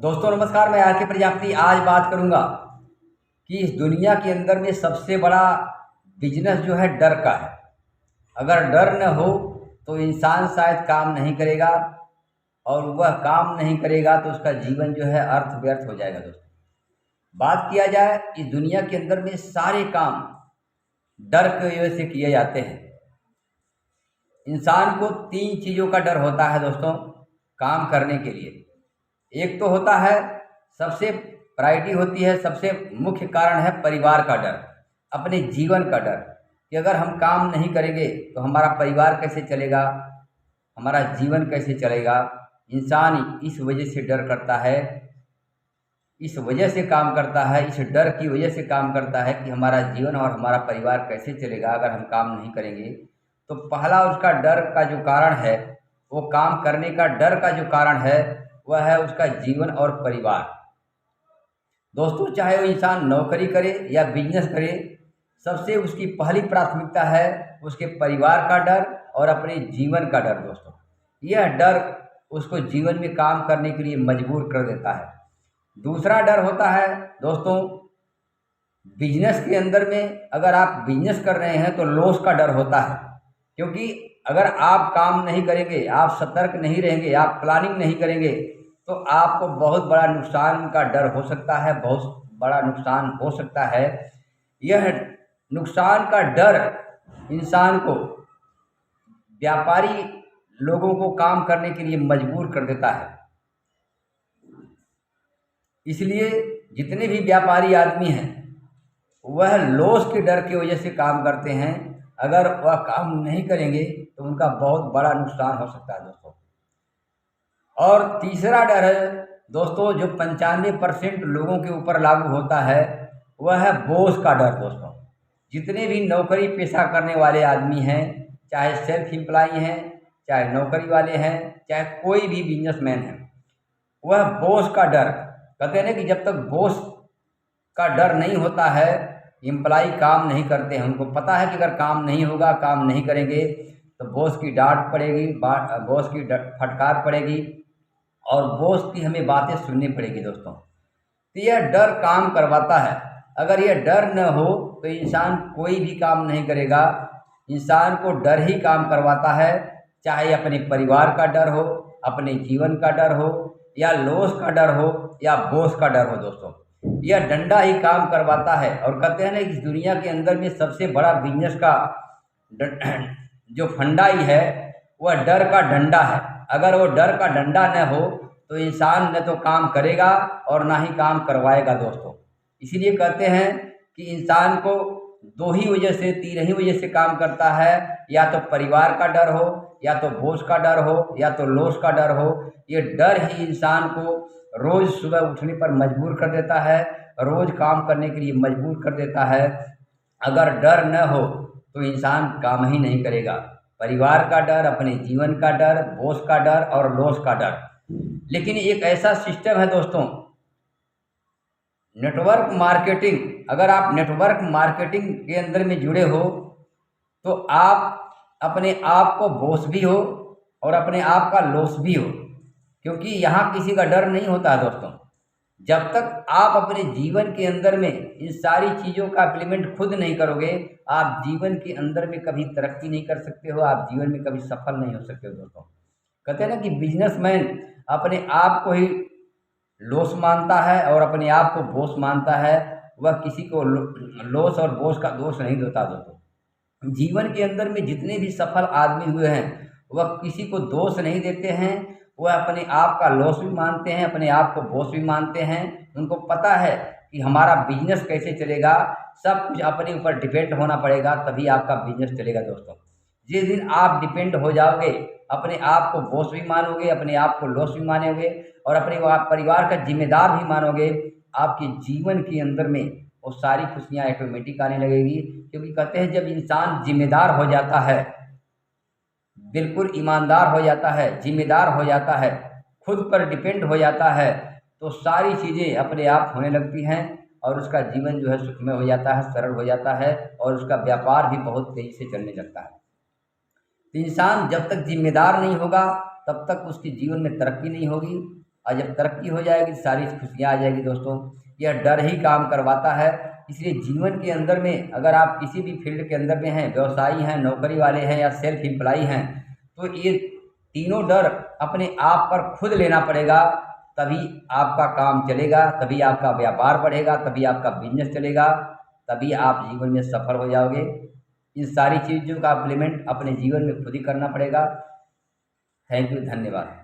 दोस्तों नमस्कार, मैं आर के प्रजापति आज बात करूंगा कि इस दुनिया के अंदर में सबसे बड़ा बिजनेस जो है डर का है। अगर डर न हो तो इंसान शायद काम नहीं करेगा, और वह काम नहीं करेगा तो उसका जीवन जो है अर्थ व्यर्थ हो जाएगा। दोस्तों बात किया जाए, इस दुनिया के अंदर में सारे काम डर की वजह से किए जाते हैं। इंसान को तीन चीज़ों का डर होता है दोस्तों काम करने के लिए। एक तो होता है, सबसे प्रायोरिटी होती है, सबसे मुख्य कारण है परिवार का डर, अपने जीवन का डर कि अगर हम काम नहीं करेंगे तो हमारा परिवार कैसे चलेगा, हमारा जीवन कैसे चलेगा। इंसान इस वजह से डर करता है, इस वजह से काम करता है, इस डर की वजह से काम करता है कि हमारा जीवन और हमारा परिवार कैसे चलेगा अगर हम काम नहीं करेंगे। तो पहला उसका डर का जो कारण है, वो काम करने का डर का जो कारण है वह है उसका जीवन और परिवार। दोस्तों चाहे वो इंसान नौकरी करे या बिजनेस करे, सबसे उसकी पहली प्राथमिकता है उसके परिवार का डर और अपने जीवन का डर। दोस्तों यह डर उसको जीवन में काम करने के लिए मजबूर कर देता है। दूसरा डर होता है दोस्तों बिजनेस के अंदर में, अगर आप बिजनेस कर रहे हैं तो लॉस का डर होता है, क्योंकि अगर आप काम नहीं करेंगे, आप सतर्क नहीं रहेंगे, आप प्लानिंग नहीं करेंगे तो आपको बहुत बड़ा नुकसान का डर हो सकता है, बहुत बड़ा नुकसान हो सकता है। यह नुकसान का डर इंसान को, व्यापारी लोगों को काम करने के लिए मजबूर कर देता है। इसलिए जितने भी व्यापारी आदमी हैं वह लॉस के डर की वजह से काम करते हैं। अगर वह काम नहीं करेंगे तो उनका बहुत बड़ा नुकसान हो सकता है दोस्तों। और तीसरा डर है दोस्तों जो 95% लोगों के ऊपर लागू होता है, वह है बॉस का डर। दोस्तों जितने भी नौकरी पेशा करने वाले आदमी हैं, चाहे सेल्फ एम्प्लॉय हैं, चाहे नौकरी वाले हैं, चाहे कोई भी बिजनेसमैन है, वह बॉस का डर, कहते हैं ना कि जब तक बॉस का डर नहीं होता है एम्प्लॉय काम नहीं करते हैं। उनको पता है कि अगर काम नहीं होगा, काम नहीं करेंगे तो बॉस की डांट पड़ेगी, बॉस की फटकार पड़ेगी और बॉस की हमें बातें सुननी पड़ेगी। दोस्तों तो यह डर काम करवाता है। अगर यह डर न हो तो इंसान कोई भी काम नहीं करेगा। इंसान को डर ही काम करवाता है, चाहे अपने परिवार का डर हो, अपने जीवन का डर हो, या लॉस का डर हो, या बॉस का डर हो। दोस्तों यह डंडा ही काम करवाता है। और कहते हैं ना इस दुनिया के अंदर में सबसे बड़ा बिजनेस का जो फंडा ही है वह डर का डंडा है। अगर वो डर का डंडा न हो तो इंसान न तो काम करेगा और ना ही काम करवाएगा। दोस्तों इसीलिए कहते हैं कि इंसान को दो ही वजह से, तीन ही वजह से काम करता है, या तो परिवार का डर हो, या तो बॉस का डर हो, या तो लॉस का डर हो। ये डर ही इंसान को रोज सुबह उठने पर मजबूर कर देता है, रोज काम करने के लिए मजबूर कर देता है। अगर डर न हो तो इंसान काम ही नहीं करेगा। परिवार का डर, अपने जीवन का डर, बॉस का डर और लॉस का डर। लेकिन एक ऐसा सिस्टम है दोस्तों नेटवर्क मार्केटिंग। अगर आप नेटवर्क मार्केटिंग के अंदर में जुड़े हो तो आप अपने आप को बॉस भी हो और अपने आप का लॉस भी हो, क्योंकि यहाँ किसी का डर नहीं होता है। दोस्तों जब तक आप अपने जीवन के अंदर में इन सारी चीज़ों का इम्प्लीमेंट खुद नहीं करोगे, आप जीवन के अंदर में कभी तरक्की नहीं कर सकते हो, आप जीवन में कभी सफल नहीं हो सकते हो। दोस्तों कहते हैं ना कि बिजनेसमैन अपने आप को ही लॉस मानता है और अपने आप को बॉस मानता है, वह किसी को लॉस और बॉस का दोष नहीं देता। दोस्तों जीवन के अंदर में जितने भी सफल आदमी हुए हैं वह किसी को दोष नहीं देते हैं, वह अपने आप का लॉस भी मानते हैं, अपने आप को बॉस भी मानते हैं। उनको पता है कि हमारा बिजनेस कैसे चलेगा, सब कुछ अपने ऊपर डिपेंड होना पड़ेगा, तभी आपका बिजनेस चलेगा। दोस्तों जिस दिन आप डिपेंड हो जाओगे, अपने आप को बॉस भी मानोगे, अपने आप को लॉस भी मानोगे और अपने परिवार का जिम्मेदार भी मानोगे, आपके जीवन के अंदर में वो सारी खुशियाँ ऑटोमेटिक आने लगेगी। क्योंकि कहते हैं जब इंसान जिम्मेदार हो जाता है, बिल्कुल ईमानदार हो जाता है, जिम्मेदार हो जाता है, खुद पर डिपेंड हो जाता है, तो सारी चीज़ें अपने आप होने लगती हैं और उसका जीवन जो है सुखमय हो जाता है, सरल हो जाता है और उसका व्यापार भी बहुत तेज़ी से चलने लगता है। तो इंसान जब तक जिम्मेदार नहीं होगा तब तक उसके जीवन में तरक्की नहीं होगी। और जब तरक्की हो जाएगी सारी खुशियाँ आ जाएगी दोस्तों। यह डर ही काम करवाता है। इसलिए जीवन के अंदर में अगर आप किसी भी फील्ड के अंदर में हैं, व्यवसायी हैं, नौकरी वाले हैं या सेल्फ एम्प्लॉई हैं, तो ये तीनों डर अपने आप पर खुद लेना पड़ेगा। तभी आपका काम चलेगा, तभी आपका व्यापार बढ़ेगा, तभी आपका बिजनेस चलेगा, तभी आप जीवन में सफल हो जाओगे। इन सारी चीज़ों का इम्प्लीमेंट अपने जीवन में खुद ही करना पड़ेगा। थैंक यू, धन्यवाद।